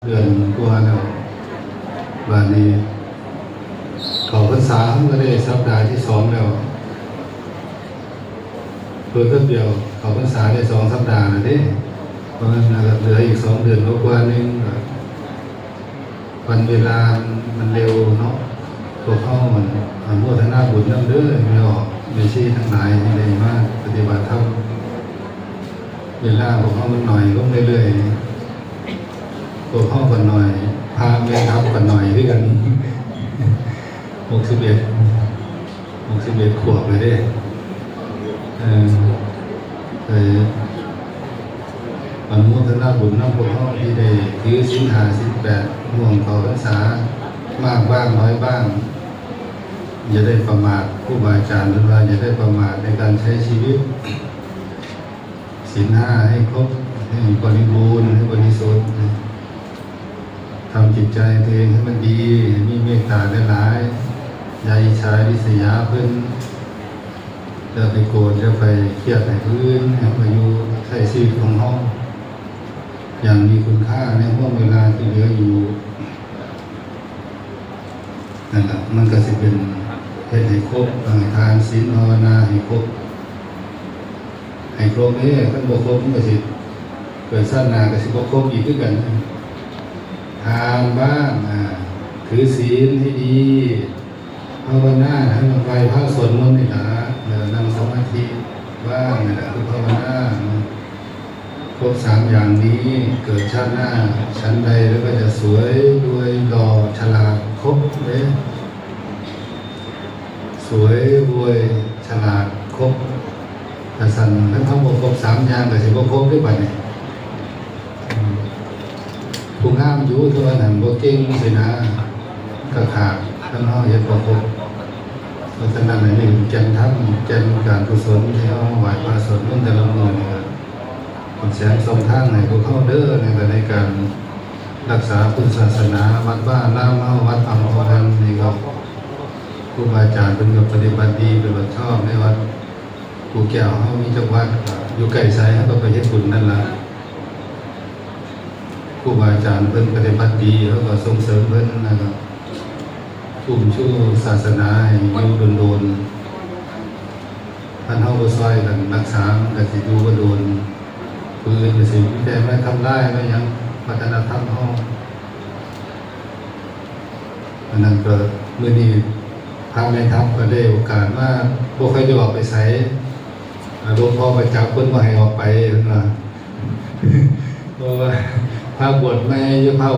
ดือนกว่าแล้วบาดนี้เข้าพรรษาก็ได้สัปดาห์ที่2แล้วเพิ่นก็เดียวเข้าพรรษาได้2สัปดาห์แล้วเด้เพราะฉะนั้นเหลืออีก2เดือนกว่านึงวันเวลามันเร็วเนาะพวกเขามันอนุโมทนาบุญนำเด้อมีออกมีชีทั้งหลายที่ได้มาปฏิบัติธรรมเวลาพวกเขามันหน่อยลงเรื่อยๆพวกเขากันหน่อยพาแม่ทัพกันหน่อยด้วยกัน61ขวบเลยเด้อนุโมทนาบุญนำพวกเขาที่ได้ถือศีล5ศีล8ร่วมเข้าพรรษามากบ้างน้อยบ้างอย่าได้ประมาทครูบาอาจารย์หรือว่าอย่าได้ประมาทในการใช้ชีวิตศีล5ให้ครบให้บริบูรณ์ให้บริสุทธิ์ทำจิตใจตัวเองให้มันดีมีเมตตาหลายๆอย่าอิจฉาริษยาเพิ่นจะไปโกรธจะไปเครียดให้พื้นให้ไปอยู่ใช้ชีวิตของเฮาอย่างมีคุณค่าในห่วงเวลาที่เหลืออยู่นั่นแหละมันก็สิเป็นเฮ็ดให้ครบทานศีลภาวนาให้ครบนี่คันบ่ครบมันก็สิเกิดสั้นหน้าก็สิบ่ครบอีกคือกันทานบ้างถือศีลให้ดีภาวนาให้มันไหว้พระสวดมนต์นี่ล่ะนั่งสมาธิบ้างนี่แหละคือภาวนาครบ3อย่างนี้เกิดชาติหน้าชั้นใดแล้วก็จะสวยรวยหล่อฉลาดครบเลยสวยรวยฉลาดครบแต่สั่นท่านทำบ่ครบ3อย่างก็สิบ่ครบด้วยบัดนี้ผู้งามอยู่ตัวนั้นบ่เก่งสินะก็ขาดท่านเฮาเฮ็ดบ่ครบเพราะฉะนั้นอันนี้แก่นธรรมแก่นการกุศลที่เฮาไหว้พระสวดมนต์แต่ละมื้อนี่เป็นแสงส่องทางให้พวกเขาเด้อในการรักษาพุทธศาสนาวัดบ้านน้ำเฮาวัดอัมพวันนี่ก็ครูบาอาจารย์เป็นกับปฏิบัติดีเป็นวัดชอบในวัดกูแก้วเฮามีจังหวัดอยู่ใกล้ไสเฮาก็ไปเฮ็ดบุญนั่นล่ะครูบาอาจารย์เพิ่นปฏิบัติดีเฮาก็ส่งเสริมเพิ่นนะครับอุ้มชูศาสนาให้อยู่โดนๆท่านเฮาบ่ซอยกันรักษามันก็สิอยู่บ่โดนปืนก็สิแต่ไม่ทำได้ไม่ยังวัฒนธรรมเฮาอันนั้นก็มื้อนี้ทางแม่ทัพก็ได้โอกาสว่าบ่ค่อยได้ออกไปไสหลวงพ่อประจักษ์เพิ่นบ่ให้ออกไปเพิ่นว่าเพราะว่าพระบวชไม่อยู่พระ